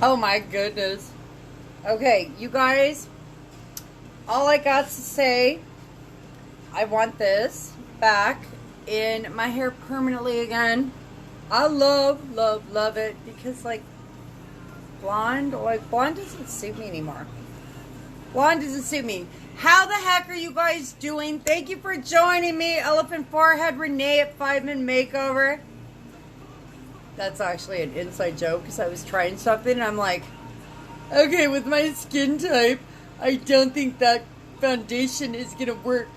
Oh my goodness. Okay, you guys, all I got to say, I want this back in my hair permanently again. I love it because like blonde doesn't suit me anymore. Blonde doesn't suit me. How the heck are you guys doing? Thank you for joining me. Elephant Forehead Renee at 5-Min Makeover. That's actually an inside joke because I was trying something and I'm like, okay, with my skin type, I don't think that foundation is going to work.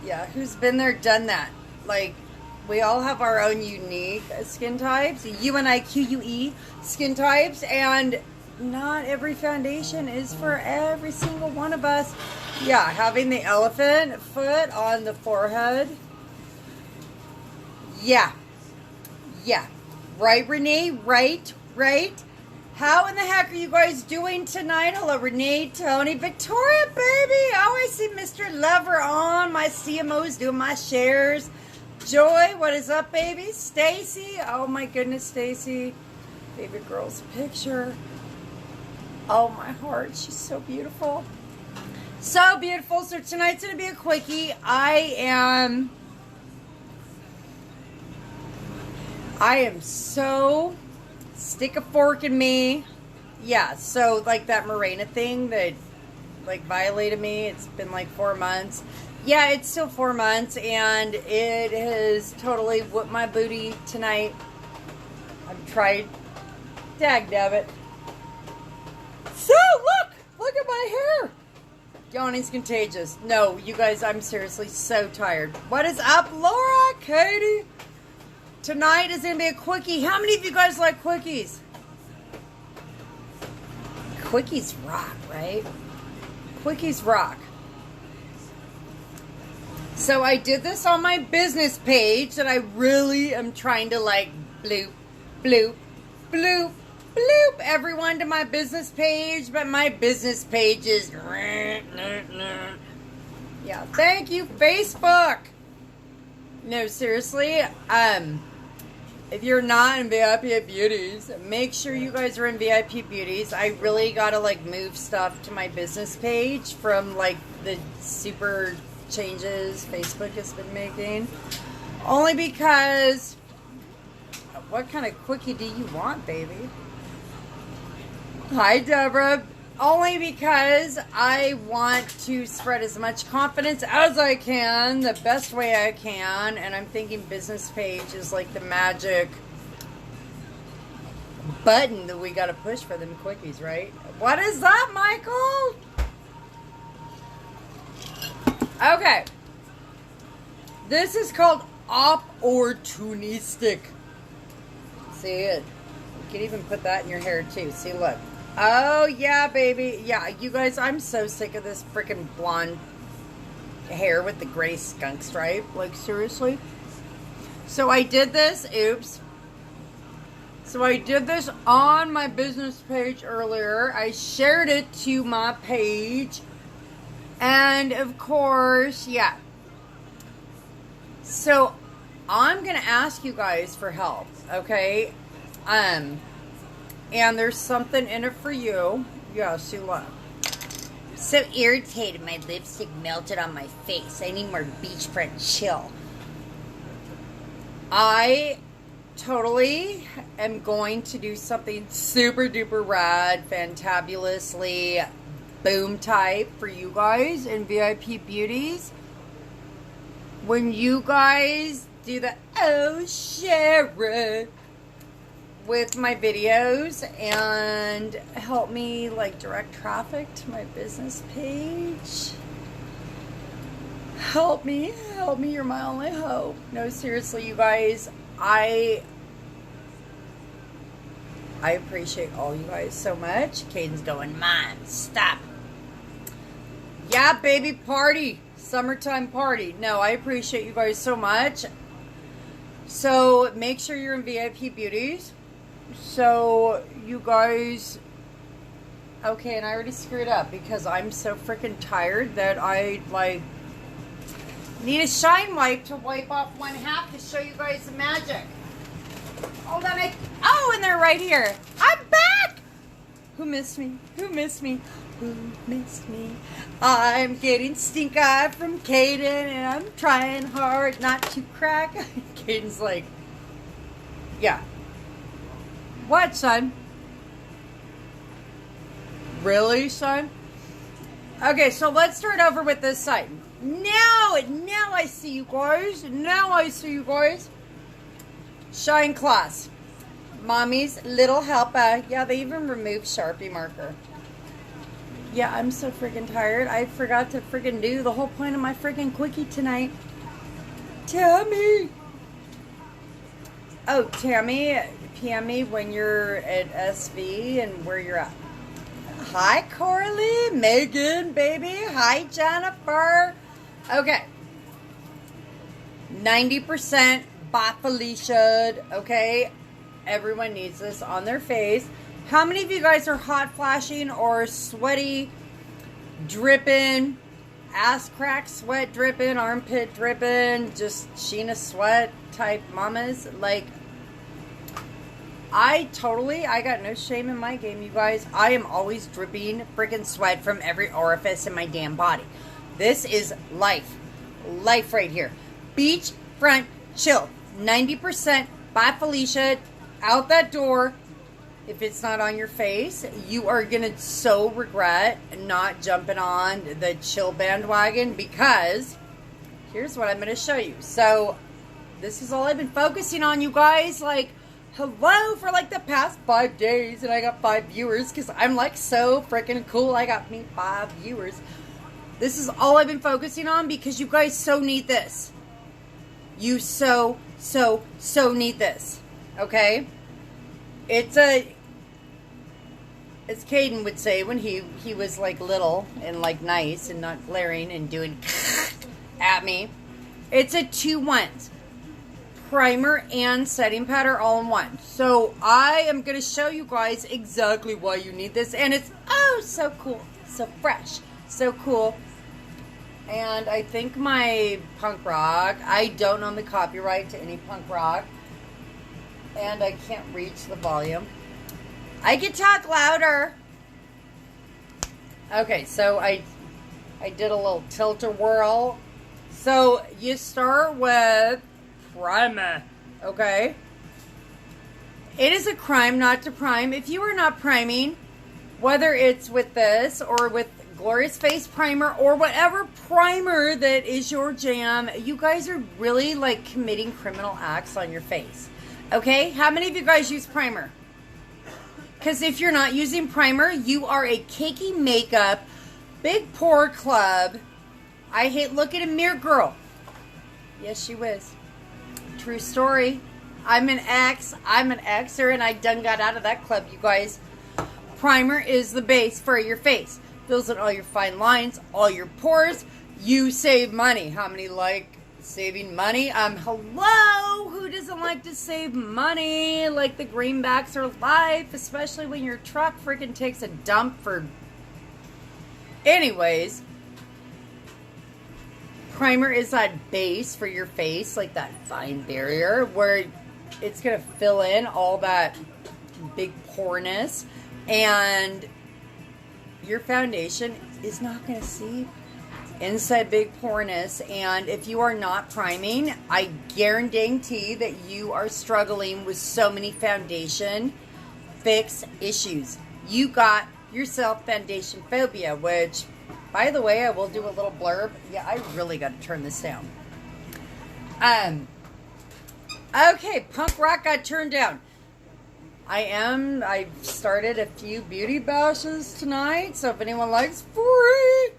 Yeah, who's been there, done that? Like, we all have our own unique skin types, UNIQUE skin types, and not every foundation is for every single one of us. Yeah, having the elephant foot on the forehead. Yeah. Right, Renee? Right? How in the heck are you guys doing tonight? Hello, Renee, Tony, Victoria, baby. Oh, I see Mr. Lover on. My CMO's doing my shares. Joy, what is up, baby? Stacy, oh my goodness, Stacy. Baby girl's picture. Oh, my heart, she's so beautiful. So beautiful. So tonight's going to be a quickie. I am so stick a fork in me. Yeah, so like that Mirena thing that like violated me. It's been like 4 months. Yeah, it's still 4 months and it has totally whooped my booty tonight. I've tried. Dagnabbit. So look at my hair. Yawning's contagious. No, you guys, I'm seriously so tired. What is up, Laura, Katie? Tonight is going to be a quickie. How many of you guys like quickies? Quickies rock, right? Quickies rock. So I did this on my business page that I really am trying to like bloop, bloop, bloop, bloop everyone to my business page, but my business page is... Yeah, thank you, Facebook. No, seriously, if you're not in VIP Beauties, make sure you guys are in VIP Beauties. I really gotta like move stuff to my business page from like the super changes Facebook has been making. Only because, what kind of quickie do you want, baby? Hi, Deborah. Only because I want to spread as much confidence as I can, the best way I can, and I'm thinking business page is like the magic button that we got to push for them quickies, right? What is that, Michael? Okay. This is called opportunistic. See it? You can even put that in your hair too. See, look. Oh, yeah, baby. Yeah, you guys, I'm so sick of this freaking blonde hair with the gray skunk stripe. Like, seriously? So I did this. Oops. So I did this on my business page earlier. I shared it to my page. And, of course, yeah. So I'm going to ask you guys for help, okay? And there's something in it for you. Yeah, see, look. So irritated, my lipstick melted on my face. I need more beachfront chill. I totally am going to do something super duper rad, fantabulously boom type for you guys in VIP Beauties. When you guys do the oh Sharon with my videos and help me like direct traffic to my business page. Help me, you're my only hope. No, seriously, you guys, I appreciate all you guys so much. Caden's going, Mom, stop. Yeah, baby, party. Summertime party. No, I appreciate you guys so much. So make sure you're in VIP Beauties. So you guys, okay, and I already screwed up because I'm so freaking tired that I like need a shine wipe to wipe off one half to show you guys the magic. Hold on, and they're right here. I'm back. Who missed me? Who missed me? Who missed me? I'm getting stink eye from Caden, and I'm trying hard not to crack. Caden's like, yeah. What, son? Really, son? Okay, so let's start over with this side. Now I see you guys. Now I see you guys. Shine Class. Mommy's Little Helper. Yeah, they even removed Sharpie marker. Yeah, I'm so freaking tired. I forgot to freaking do the whole point of my freaking quickie tonight. Tammy! Oh, Tammy, PM me when you're at SV and where you're at. Hi, Coralie. Megan, baby. Hi, Jennifer. Okay. 90% by Felicia. Okay. Everyone needs this on their face. How many of you guys are hot flashing or sweaty, dripping, ass crack sweat dripping, armpit dripping, just Sheena sweat type mamas? Like, I got no shame in my game, you guys. I am always dripping freaking sweat from every orifice in my damn body. This is life. Life right here. Beach front chill. 90% by Felicia. Out that door. If it's not on your face, you are going to so regret not jumping on the chill bandwagon, because here's what I'm going to show you. So this is all I've been focusing on, you guys. Like, hello, for like the past 5 days, and I got 5 viewers because I'm like so freaking cool. I got me 5 viewers. This is all I've been focusing on because you guys so need this. You so need this. Okay? It's as Caden would say when he was like little and like nice and not glaring and doing at me. It's a 2-1. Primer and setting powder all in one. So I am going to show you guys exactly why you need this. And it's so cool. So fresh. So cool. And I think my punk rock, I don't own the copyright to any punk rock. And I can't reach the volume. I can talk louder. Okay, so I did a little tilt-a-whirl. So you start with primer, okay? It is a crime not to prime. If you are not priming, whether it's with this or with Glorious Face Primer or whatever primer that is your jam, you guys are really like committing criminal acts on your face. Okay? How many of you guys use primer? Because if you're not using primer, you are a cakey makeup, big pore club. I hate looking in a mirror girl. Yes, she was. True story. I'm an Xer, and I done got out of that club, you guys. Primer is the base for your face. Fills in all your fine lines, all your pores. You save money. How many like saving money? Hello? Who doesn't like to save money? Like the greenbacks are life, especially when your truck freaking takes a dump for... Anyways, primer is that base for your face, like that fine barrier where it's going to fill in all that big poreness, and your foundation is not going to seep inside big poreness. And if you are not priming, I guarantee that you are struggling with so many foundation fix issues. You got yourself foundation phobia, which, by the way, I will do a little blurb. Yeah, I really got to turn this down. Okay, punk rock got turned down. I've started a few beauty bashes tonight, so if anyone likes free,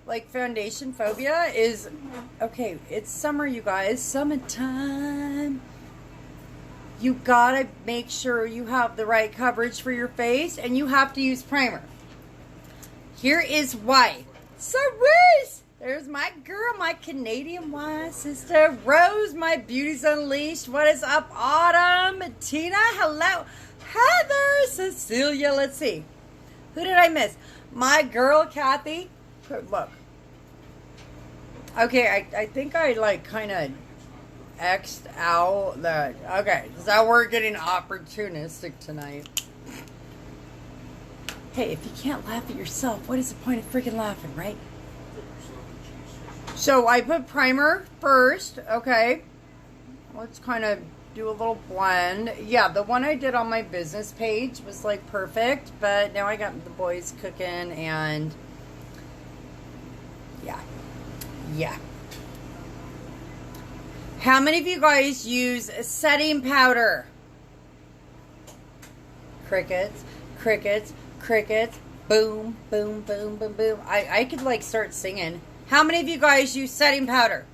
like foundation phobia is, okay, it's summer, you guys, summertime. You gotta make sure you have the right coverage for your face, and you have to use primer. Here is why. Cerise! There's my girl, my Canadian wine sister. Rose, my beauties unleashed. What is up, Autumn? Tina, hello. Heather, Cecilia, let's see. Who did I miss? My girl, Kathy. Look. Okay, I think I like kind of X'd out that. Okay, so we're getting opportunistic tonight. Hey, if you can't laugh at yourself, what is the point of freaking laughing, right? So I put primer first, okay? Let's kind of do a little blend. Yeah, the one I did on my business page was like perfect, but now I got the boys cooking and yeah. How many of you guys use setting powder? Crickets, crickets, crickets, boom, boom, boom, boom, boom. I could like start singing. How many of you guys use setting powder?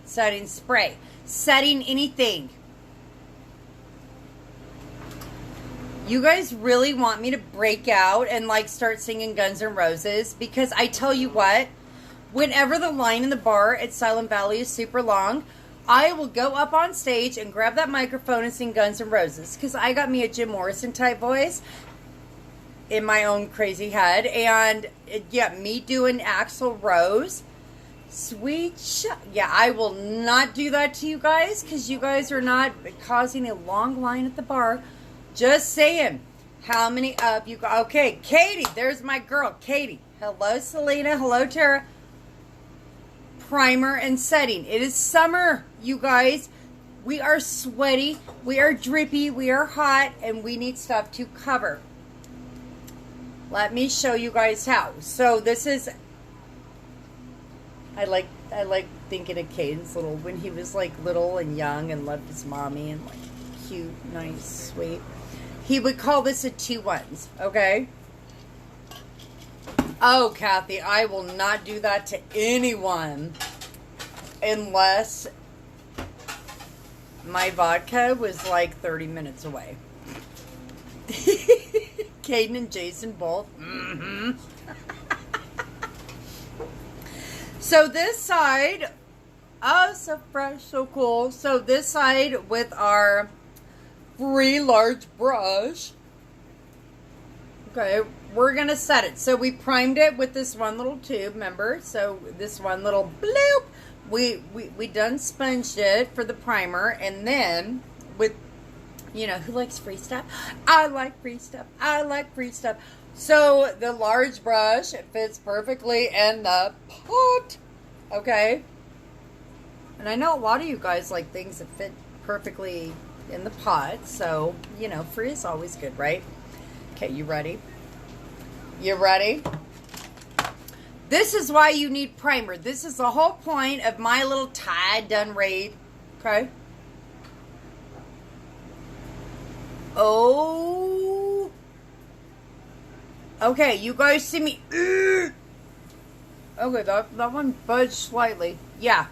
Setting spray. Setting anything. You guys really want me to break out and like start singing Guns N' Roses? Because I tell you what, whenever the line in the bar at Silent Valley is super long, I will go up on stage and grab that microphone and sing Guns N' Roses. Because I got me a Jim Morrison type voice in my own crazy head. And yeah, me doing Axl Rose. Yeah, I will not do that to you guys. Because you guys are not causing a long line at the bar. Just saying. How many of you... Okay, Katie. There's my girl, Katie. Hello, Selena. Hello, Tara. Primer and setting. It is summer, you guys. We are sweaty. We are drippy. We are hot. And we need stuff to cover. Let me show you guys how. So this is... I like thinking of Caden's little... When he was like little and young and loved his mommy and like cute, nice, sweet. He would call this a 2-1s. Okay? Oh, Kathy, I will not do that to anyone unless my vodka was like 30 minutes away. Caden and Jason both. Mm-hmm. So this side, oh, so fresh, so cool. So this side with our free large brush. Okay, we're going to set it. So we primed it with this one little tube, remember? So this one little bloop. We done sponged it for the primer. And then with, you know, who likes free stuff? I like free stuff. I like free stuff. So the large brush, it fits perfectly in the pot. Okay? And I know a lot of you guys like things that fit perfectly in the pot. So, you know, free is always good, right? Okay, you ready? You ready? This is why you need primer. This is the whole point of my little Tide Done Raid. Okay? Oh. Okay, you guys see me. Okay, that one budged slightly. Yeah.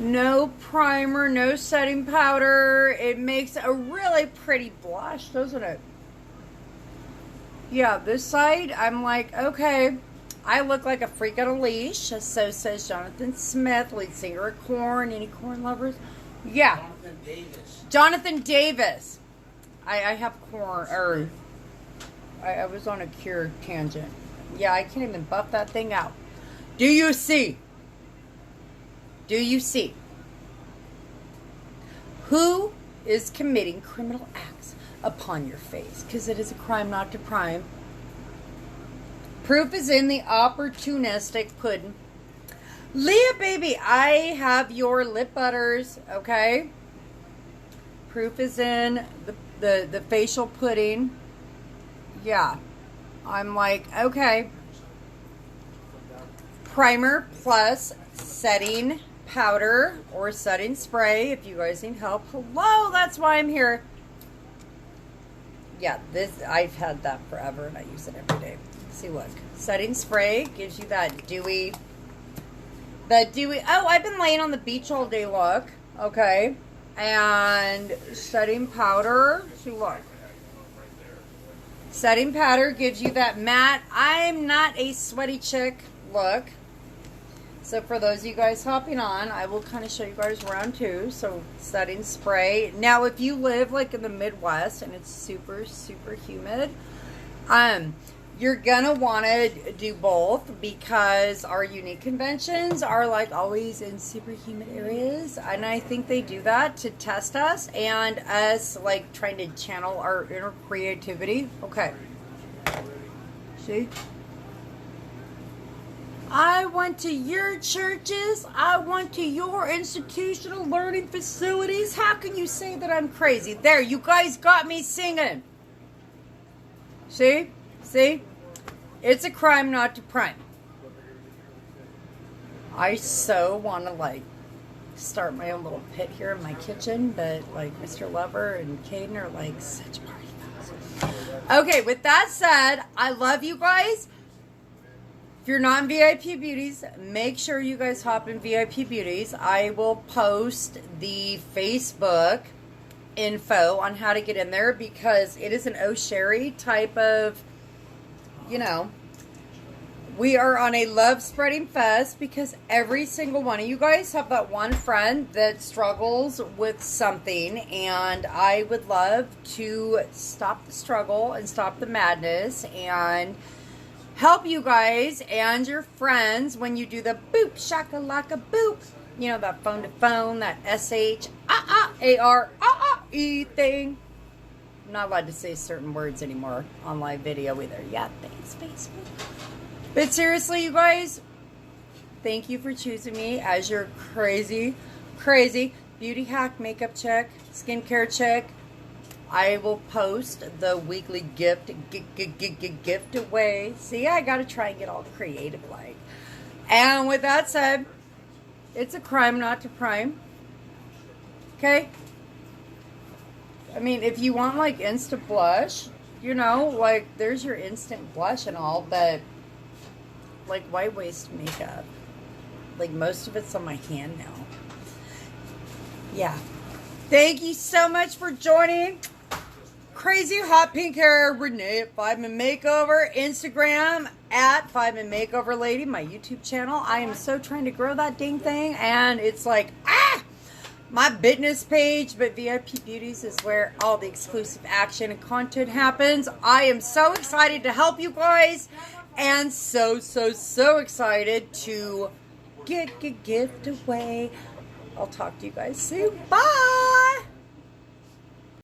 No primer, no setting powder. It makes a really pretty blush, doesn't it? Yeah, this side, I'm like, okay, I look like a freak on a leash. So says Jonathan Smith, lead singer of Korn. Any Korn lovers? Yeah. Jonathan Davis. Jonathan Davis. I have Korn, or I was on a Cure tangent. Yeah, I can't even buff that thing out. Do you see? Do you see? Who is committing criminal acts upon your face? Because it is a crime not to prime. Proof is in the opportunistic pudding. Leah, baby, I have your lip butters, okay? Proof is in the facial pudding. Yeah. I'm like, okay. Primer plus setting powder or setting spray if you guys need help. Hello, that's why I'm here. Yeah, this I've had that forever and I use it every day. See, look. Setting spray gives you that dewy. Oh, I've been laying on the beach all day, look. Okay. And setting powder. See, look. Setting powder gives you that matte, I'm not a sweaty chick look. So for those of you guys hopping on, I will kind of show you guys around too. So setting spray. Now if you live like in the Midwest and it's super, super humid, you're gonna want to do both because our unique conventions are like always in super humid areas, and I think they do that to test us and us like trying to channel our inner creativity. Okay, see, I went to your churches, I went to your institutional learning facilities. How can you say that I'm crazy? There, you guys got me singing. See? It's a crime not to prime. I so want to like start my own little pit here in my kitchen, but like Mr. Lover and Caden are like such party fouls. Okay, with that said, I love you guys. If you're not in VIP Beauties, make sure you guys hop in VIP Beauties. I will post the Facebook info on how to get in there because it is an O'Sherry type of, you know, we are on a love spreading fest because every single one of you guys have that one friend that struggles with something, and I would love to stop the struggle and stop the madness and help you guys and your friends when you do the boop shakalaka boop, you know, that phone to phone, that SHARE thing. I'm not allowed to say certain words anymore on live video either. Yeah, thanks, Facebook. But seriously, you guys, thank you for choosing me as your crazy beauty hack, makeup check, skincare check. I will post the weekly gift away. See, I got to try and get all creative like. And with that said, it's a crime not to prime. Okay? I mean, if you want, like, instant blush, you know, like, there's your instant blush and all, but, like, why waste makeup? Like, most of it's on my hand now. Yeah. Thank you so much for joining. Crazy hot pink hair Renee at 5 Min Makeover. Instagram at 5 Min Makeover Lady. My YouTube channel. I am so trying to grow that dang thing, and it's like, my business page, but VIP Beauties is where all the exclusive action and content happens. I am so excited to help you guys, and so excited to get a gift away. I'll talk to you guys soon. Bye!